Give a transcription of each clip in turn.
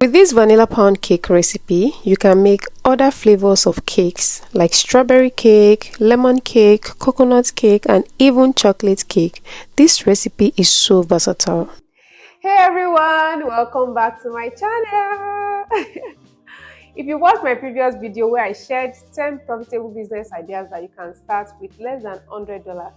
With this vanilla pound cake recipe, you can make other flavors of cakes like strawberry cake, lemon cake, coconut cake, and even chocolate cake. This recipe is so versatile. Hey everyone, welcome back to my channel. If you watched my previous video where I shared 10 profitable business ideas that you can start with less than $100,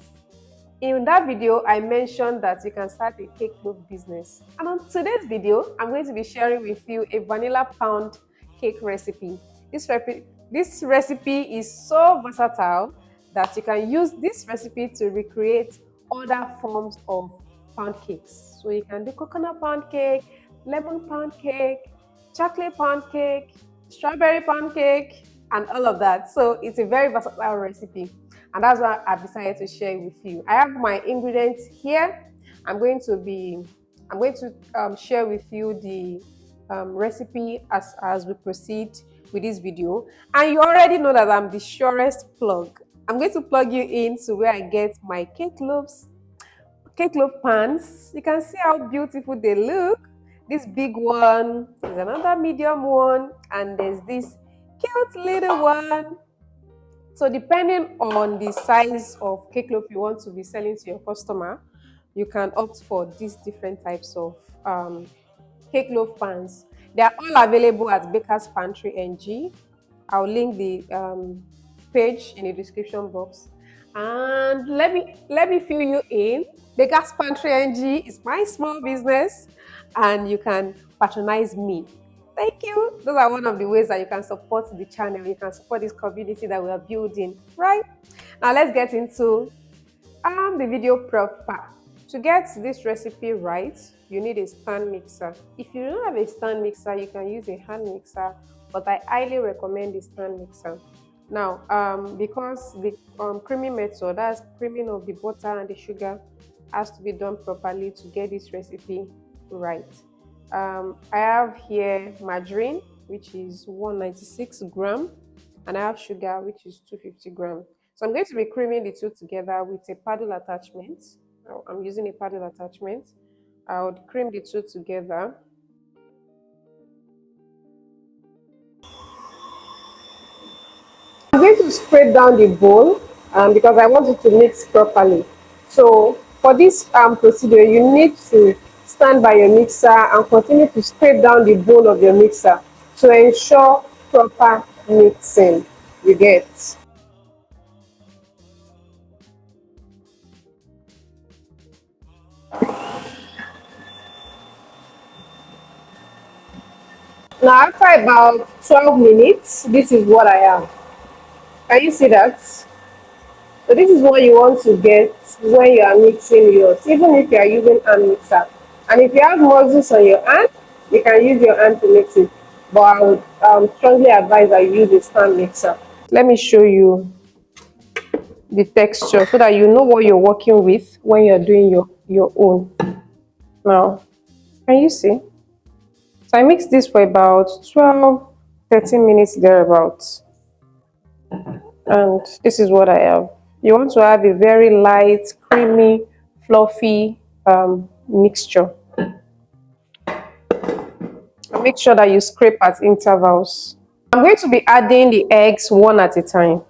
in that video, I mentioned that you can start a cake loaf business. And on today's video, I'm going to be sharing with you a vanilla pound cake recipe. This recipe is so versatile that you can use this recipe to recreate other forms of pound cakes. So you can do coconut pound cake, lemon pound cake, chocolate pound cake, strawberry pound cake, and all of that. So it's a very versatile recipe. And that's why I've decided to share with you. I have my ingredients here. I'm going to share with you the recipe as we proceed with this video. And you already know that I'm the surest plug. I'm going to plug you in to where I get my cake loaf pans. You can see how beautiful they look. This big one, there's another medium one, and there's this cute little one. So depending on the size of cake loaf you want to be selling to your customer, you can opt for these different types of cake loaf pans. They are all available at Baker's Pantry NG. I'll link the page in the description box. And let me fill you in. Baker's Pantry NG is my small business, and you can patronize me. Thank you. Those are one of the ways that you can support the channel. You can support this community that we are building, right? Now let's get into the video proper. To get this recipe right, you need a stand mixer. If you don't have a stand mixer, you can use a hand mixer, but I highly recommend the stand mixer. Now, because the creaming method, that's creaming of the butter and the sugar, has to be done properly to get this recipe right. I have here margarine, which is 196 gram, and I have sugar, which is 250 gram. So I'm going to be creaming the two together with a paddle attachment. I'm using a paddle attachment. I would cream the two together. I'm going to spread down the bowl because I want it to mix properly. So for this procedure, you need to stand by your mixer and continue to scrape down the bowl of your mixer to ensure proper mixing. You get. Now after about 12 minutes, this is what I have. Can you see that? So this is what you want to get when you are mixing yours, even if you are using hand mixer. And if you have muscles on your hand, you can use your hand to mix it. But I would strongly advise that you use a stand mixer. Let me show you the texture so that you know what you're working with when you're doing your own. Now, can you see? So I mixed this for about 12-13 minutes thereabouts. And this is what I have. You want to have a very light, creamy, fluffy mixture. And make sure that you scrape at intervals. I'm going to be adding the eggs one at a time.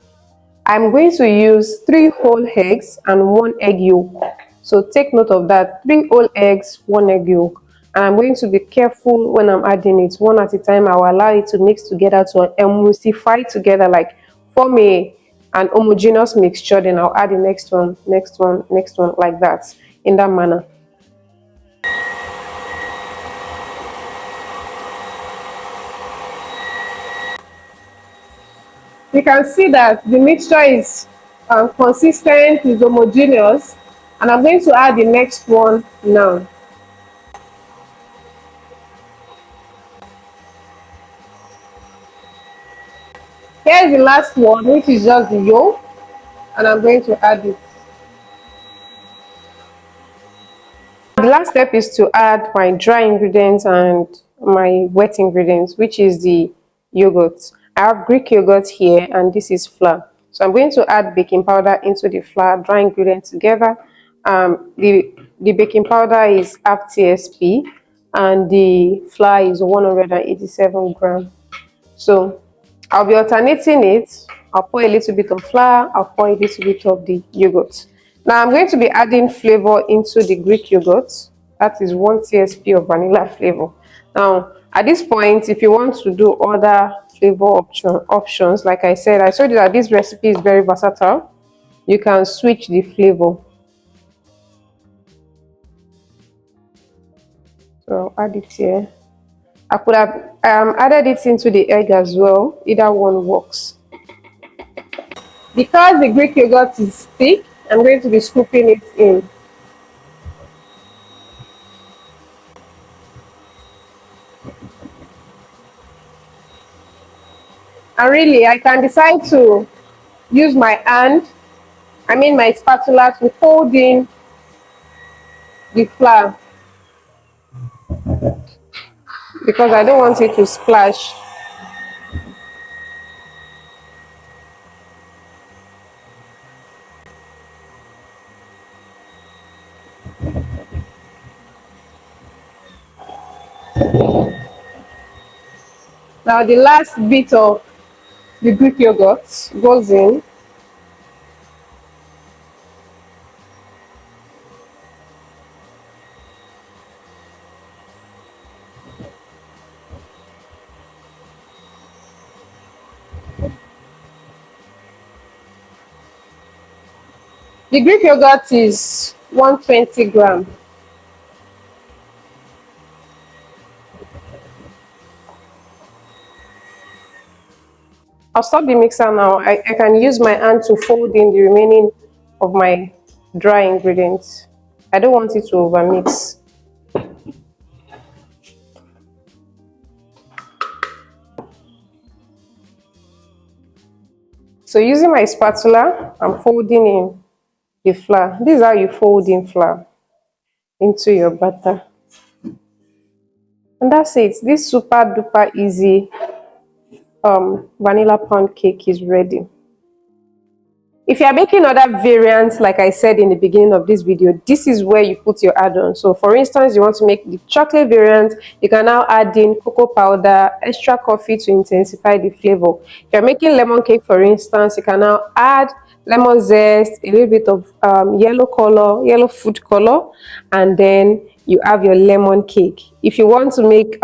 I'm going to use 3 whole eggs and 1 egg yolk. So take note of that. 3 whole eggs, 1 egg yolk. And I'm going to be careful when I'm adding it. One at a time, I will allow it to mix together, to emulsify together, like form an homogeneous mixture. Then I'll add the next one, next one, next one, like that, in that manner. You can see that the mixture is consistent, is homogeneous, and I'm going to add the next one now. Here's the last one, which is just the yolk, and I'm going to add it. The last step is to add my dry ingredients and my wet ingredients, which is the yogurt. I have Greek yogurt here, and this is flour. So I'm going to add baking powder into the flour, dry ingredients together. The baking powder is half TSP, and the flour is 187 grams. So I'll be alternating it. I'll pour a little bit of flour, I'll pour a little bit of the yogurt. Now I'm going to be adding flavor into the Greek yogurt. That is 1 tsp of vanilla flavor. Now at this point, if you want to do other flavor options, like I said, I told you that this recipe is very versatile. You can switch the flavor. So I'll add it here. I could have added it into the egg as well. Either one works. Because the Greek yogurt is thick, I'm going to be scooping it in. And really, I can decide to use my hand, my spatula, to fold in the flour because I don't want it to splash. Now the last bit of the Greek yogurt goes in. The Greek yogurt is 120 grams. I'll stop the mixer now. I can use my hand to fold in the remaining of my dry ingredients. I don't want it to overmix. So using my spatula, I'm folding in the flour. This is how you fold in flour into your batter. And that's it. This super duper easy vanilla pound cake is ready. If you are making other variants, like I said in the beginning of this video, this is where you put your add-on. So for instance, you want to make the chocolate variant, you can now add in cocoa powder, extra coffee to intensify the flavor. If you're making lemon cake, for instance, you can now add lemon zest, a little bit of yellow food color, and then you have your lemon cake. If you want to make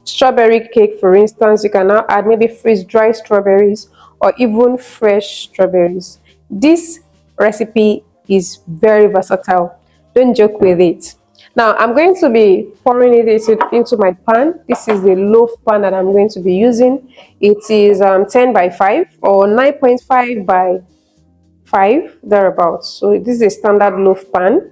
strawberry cake, for instance, you can now add maybe freeze-dried strawberries or even fresh strawberries. This recipe is very versatile. Don't joke with it. Now I'm going to be pouring it into my pan. This is the loaf pan that I'm going to be using. It is 10 by 5 or 9.5 by 5 thereabouts. So this is a standard loaf pan.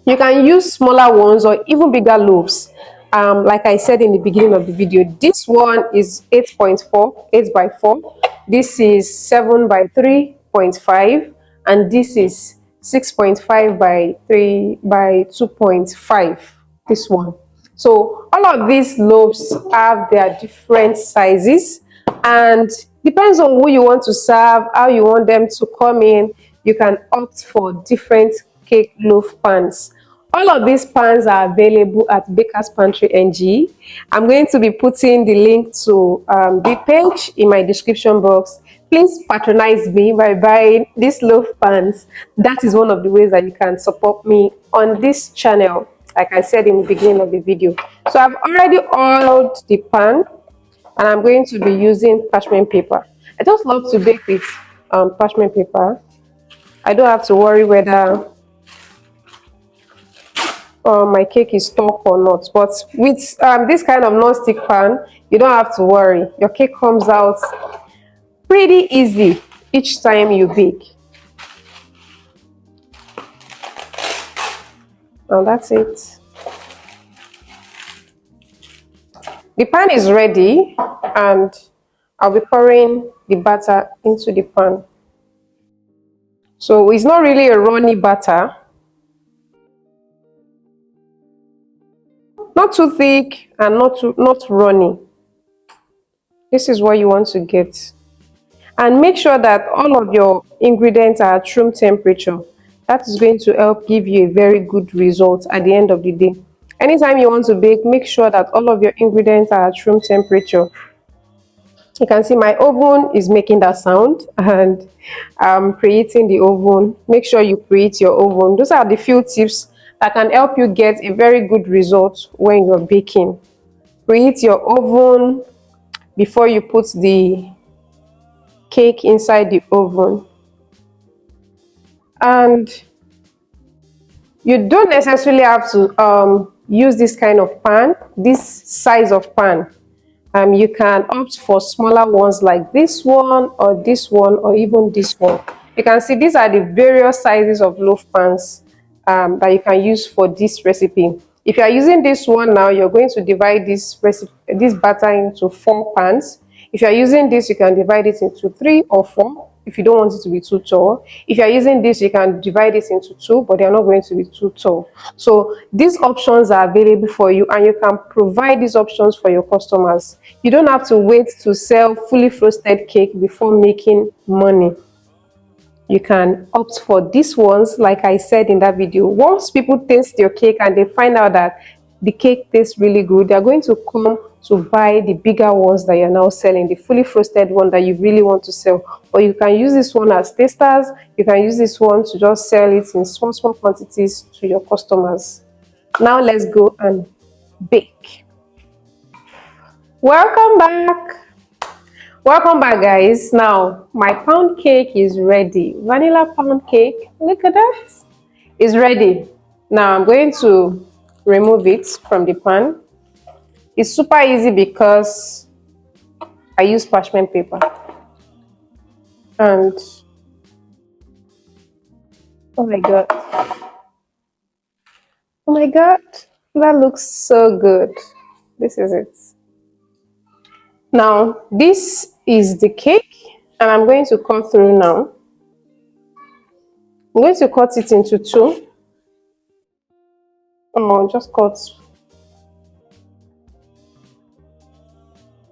You can use smaller ones or even bigger loaves. Like I said in the beginning of the video, this one is 8.4, 8 by 4. This is 7 by 3.5, and this is 6.5 by 3 by 2.5. This one. So all of these loaves have their different sizes, and depends on who you want to serve, how you want them to come in. You can opt for different cake loaf pans. All of these pans are available at Baker's Pantry NG. I'm going to be putting the link to the page in my description box. Please patronize me by buying these loaf pans. That is one of the ways that you can support me on this channel, like I said in the beginning of the video. So I've already oiled the pan, and I'm going to be using parchment paper. I just love to bake with parchment paper. I don't have to worry whether my cake is stuck or not, but with this kind of non-stick pan, you don't have to worry. Your cake comes out pretty easy each time you bake. Now that's it. The pan is ready, and I'll be pouring the batter into the pan. So it's not really a runny batter. Not too thick and not runny. This is what you want to get. And make sure that all of your ingredients are at room temperature. That is going to help give you a very good result at the end of the day. Anytime you want to bake, make sure that all of your ingredients are at room temperature. You can see my oven is making that sound, and I'm preheating the oven. Make sure you preheat your oven. Those are the few tips that can help you get a very good result when you're baking. Preheat your oven before you put the cake inside the oven. And you don't necessarily have to use this kind of pan, this size of pan. You can opt for smaller ones like this one, or even this one. You can see these are the various sizes of loaf pans that you can use for this recipe. If you are using this one now, you're going to divide this batter into 4 pans. If you are using this, you can divide it into 3 or 4 if you don't want it to be too tall. If you are using this, you can divide it into 2, but they are not going to be too tall. So these options are available for you, and you can provide these options for your customers. You don't have to wait to sell fully frosted cake before making money. You can opt for these ones, like I said in that video. Once people taste your cake and they find out that the cake tastes really good, they're going to come to buy the bigger ones that you're now selling, the fully frosted one that you really want to sell. Or you can use this one as tasters. You can use this one to just sell it in small quantities to your customers. Now let's go and bake. Welcome back. Welcome back, guys. Now my pound cake is ready. Vanilla pound cake, look at that, is ready. Now I'm going to remove it from the pan. It's super easy because I use parchment paper. And oh my god, oh my god, that looks so good. This is it. Now this is the cake, and I'm going to cut through now. I'm going to cut it into 2. Oh, just cut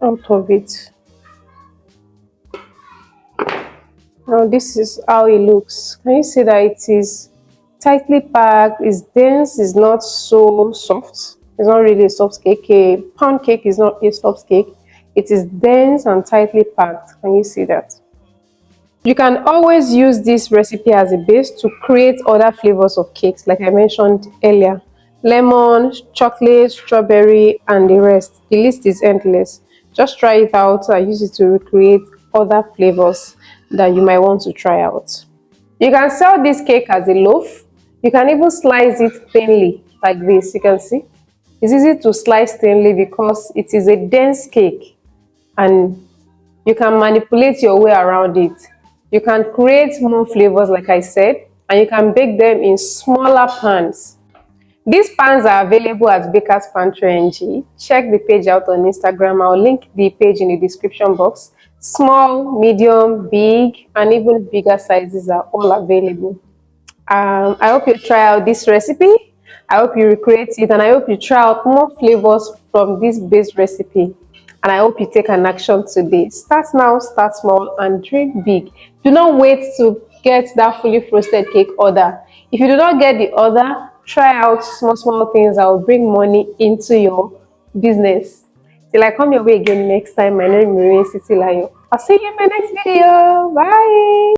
out of it. Now this is how it looks. Can you see that it is tightly packed? It's dense. It's not so soft. It's not really a soft cake. A pound cake is not a soft cake. It is dense and tightly packed. Can you see that? You can always use this recipe as a base to create other flavors of cakes, like I mentioned earlier. Lemon, chocolate, strawberry, and the rest. The list is endless. Just try it out and use it to recreate other flavors that you might want to try out. You can sell this cake as a loaf. You can even slice it thinly like this. You can see it's easy to slice thinly because it is a dense cake, and you can manipulate your way around it. You can create more flavors, like I said, and you can bake them in smaller pans. These pans are available at Baker's Pantry NG. Check the page out on Instagram. I'll link the page in the description box. Small, medium, big, and even bigger sizes are all available. I hope you try out this recipe. I hope you recreate it, and I hope you try out more flavors from this base recipe. And I hope you take an action today. Start now, start small, and dream big. Do not wait to get that fully frosted cake order. If you do not get the order, try out small things that will bring money into your business. Till I come your way again next time, my name is Marine City Lion. I'll see you in my next video. Bye.